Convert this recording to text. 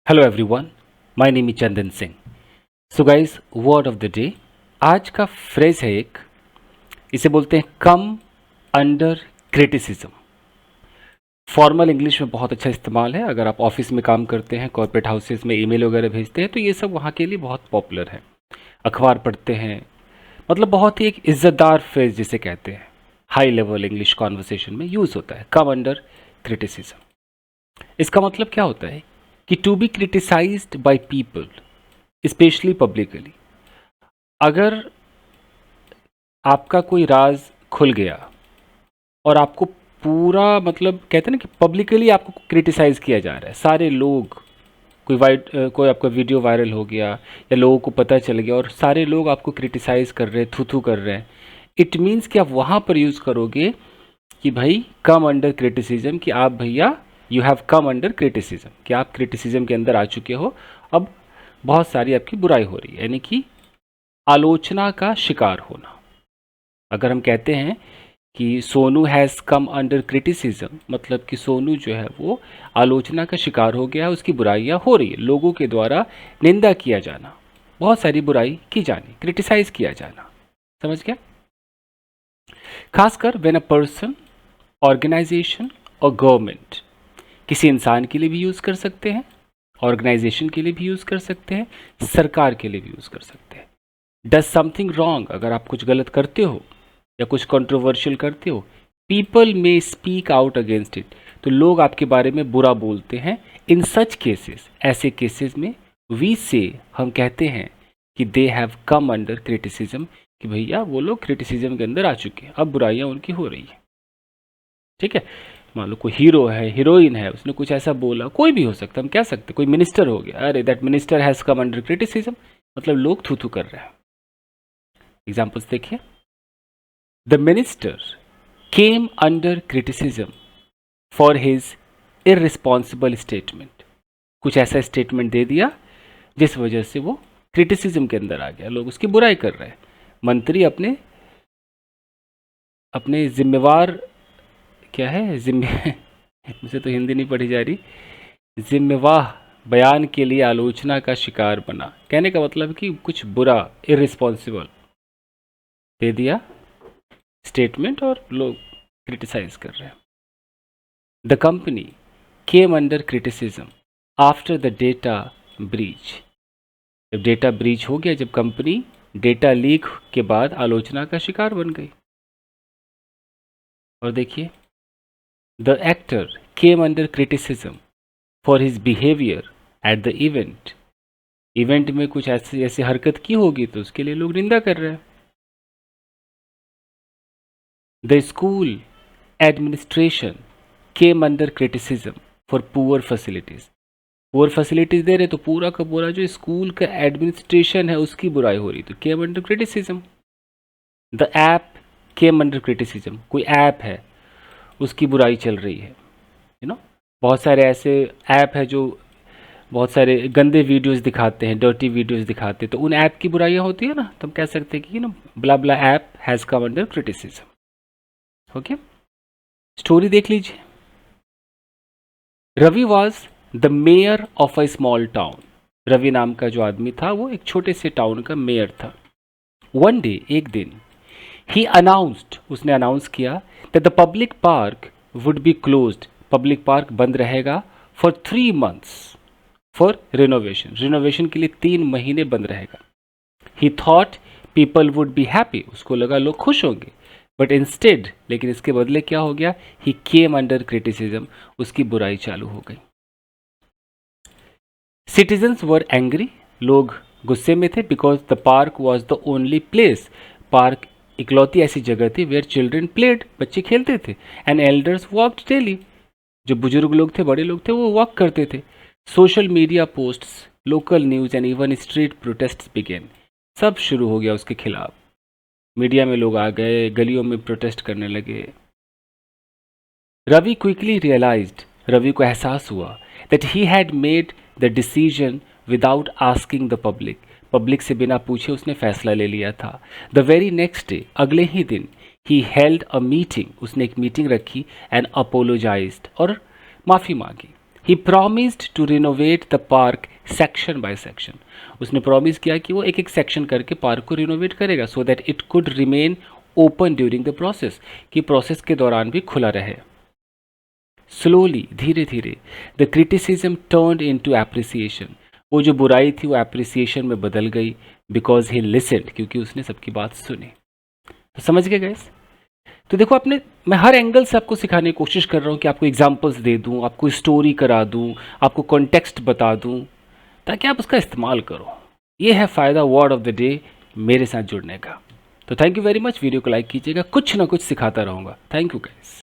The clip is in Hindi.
Hello everyone, my name is Chandan Singh. So guys, word of the day आज का फ्रेज है एक, इसे बोलते हैं कम अंडर क्रिटिसिज्म। फॉर्मल इंग्लिश में बहुत अच्छा इस्तेमाल है। अगर आप ऑफिस में काम करते हैं, कॉर्पोरेट हाउसेस में ईमेल वगैरह भेजते हैं, तो ये सब वहाँ के लिए बहुत पॉपुलर है। अखबार पढ़ते हैं, मतलब बहुत ही एक इज्जतदार फ्रेज जिसे कहते हैं, हाई लेवल इंग्लिश कॉन्वर्सेशन में यूज़ होता है, कम अंडर क्रिटिसिज्म। इसका मतलब क्या होता है कि to be criticised by people, specially publicly. अगर आपका कोई राज खुल गया और आपको पूरा, मतलब कहते हैं ना कि पब्लिकली आपको क्रिटिसाइज किया जा रहा है, सारे लोग, कोई आपका वीडियो वायरल हो गया या लोगों को पता चल गया और सारे लोग आपको क्रिटिसाइज कर रहे हैं, थू कर रहे हैं, इट मीन्स कि आप वहाँ पर यूज़ करोगे कि भाई कम अंडर क्रिटिसिज्म, कि आप भैया you have come under criticism, कि आप क्रिटिसिज्म के अंदर आ चुके हो, अब बहुत सारी आपकी बुराई हो रही है, यानी कि आलोचना का शिकार होना। अगर हम कहते हैं कि Sonu has come under criticism, मतलब कि सोनू जो है वो आलोचना का शिकार हो गया है, उसकी बुराइयां हो रही है, लोगों के द्वारा निंदा किया जाना, बहुत सारी बुराई की जानी, क्रिटिसाइज किया जाना। समझ गया? खासकर व्हेन अ पर्सन, ऑर्गेनाइजेशन और गवर्नमेंट, किसी इंसान के लिए भी यूज़ कर सकते हैं, ऑर्गेनाइजेशन के लिए भी यूज़ कर सकते हैं, सरकार के लिए भी यूज़ कर सकते हैं। डज समथिंग रॉन्ग, अगर आप कुछ गलत करते हो या कुछ कंट्रोवर्शियल करते हो, पीपल में स्पीक आउट अगेंस्ट इट, तो लोग आपके बारे में बुरा बोलते हैं। इन सच केसेस, ऐसे केसेस में वी से, हम कहते हैं कि they have come under criticism, कि भैया वो लोग क्रिटिसिज्म के अंदर आ चुके हैं, अब बुराइयां उनकी हो रही है। ठीक है? मान लो कोई हीरो है, हीरोइन है, उसने कुछ ऐसा बोला, कोई भी हो सकता है, हम कह सकते, कोई मिनिस्टर हो गया, अरे that minister has come under criticism, मतलब लोग थू कर रहे हैं। एग्जाम्पल्स देखिए, the minister came under criticism for his irresponsible statement, कुछ ऐसा स्टेटमेंट दे दिया जिस वजह से वो क्रिटिसिज्म के अंदर आ गया, लोग उसकी बुराई कर रहे हैं। मंत्री अपने अपने जिम्मेवार, क्या है जिम्मे मुझे तो हिंदी नहीं पढ़ी जा रही, जिम्मेवाह बयान के लिए आलोचना का शिकार बना। कहने का मतलब कि कुछ बुरा, इररिस्पॉन्सिबल दे दिया स्टेटमेंट और लोग क्रिटिसाइज कर रहे हैं। The company came under criticism after the data breach, जब डेटा ब्रीच हो गया, जब कंपनी डेटा लीक के बाद आलोचना का शिकार बन गई। और देखिए, the actor came under criticism for his behaviour at the event, event में कुछ ऐसी ऐसी हरकत की होगी तो उसके लिए लोग निंदा कर रहे हैं। The school administration came under criticism for poor facilities, poor facilities दे रहे तो पूरा का पूरा जो स्कूल का एडमिनिस्ट्रेशन है उसकी बुराई हो रही, तो केम under criticism. The app came under criticism, कोई ऐप है उसकी बुराई चल रही है, बहुत सारे ऐसे ऐप है जो बहुत सारे गंदे वीडियोस दिखाते हैं, डर्टी वीडियोस दिखाते हैं, तो उन ऐप की बुराइयां होती है ना, तो हम कह सकते हैं कि blah blah app has come under criticism. Okay, story देख लीजिए। Ravi was the mayor of a small town, Ravi नाम का जो आदमी था वो एक छोटे से टाउन का मेयर था। वन डे, एक दिन, ही अनाउंस्ड, उसने अनाउंस किया that the public park would be closed, public park बंद रहेगा for 3 months for renovation, renovation के लिए 3 महीने बंद रहेगा। ही thought people would be happy, उसको लगा लोग खुश होंगे, बट इंस्टेड, लेकिन इसके बदले क्या हो गया, ही केम अंडर क्रिटिसिज्म, उसकी बुराई चालू हो गई। सिटीजन्स वर एंग्री, लोग गुस्से में थे, because the park was the only place, park इकलौती ऐसी जगह थी वेयर चिल्ड्रन प्लेड, बच्चे खेलते थे, एंड एल्डर्स वॉकड डेली, जो बुजुर्ग लोग थे, बड़े लोग थे, वो वॉक करते थे। Social media posts, local news and even street protest began, सब शुरू हो गया उसके खिलाफ, मीडिया में लोग आ गए, गलियों में प्रोटेस्ट करने लगे। रवि क्विकली रियलाइज्ड, रवि को एहसास हुआ that he had made the decision without asking the public, public से बिना पूछे उसने फैसला ले लिया था। द वेरी नेक्स्ट डे, अगले ही दिन, ही हेल्ड अ मीटिंग, उसने एक मीटिंग रखी, एंड अपोलोजाइज्ड, और माफ़ी मांगी। He promised to renovate the park section by section. उसने प्रॉमिस किया कि वो एक एक सेक्शन करके पार्क को रिनोवेट करेगा so that it could remain open during the process, कि प्रोसेस के दौरान भी खुला रहे। स्लोली, धीरे धीरे, the criticism turned into appreciation. वो जो बुराई थी वो एप्रिसिएशन में बदल गई, बिकॉज ही लिसन्ड, क्योंकि उसने सबकी बात सुनी। तो समझ गए गाइस? तो देखो, मैं हर एंगल से आपको सिखाने की कोशिश कर रहा हूँ कि आपको एग्जांपल्स दे दूँ, आपको स्टोरी करा दूँ, आपको कॉन्टेक्स्ट बता दूँ, ताकि आप उसका इस्तेमाल करो। ये है फ़ायदा वर्ड ऑफ द डे मेरे साथ जुड़ने का। तो thank you very much. Video को लाइक कीजिएगा, कुछ ना कुछ सिखाता रहूँगा। Thank you guys.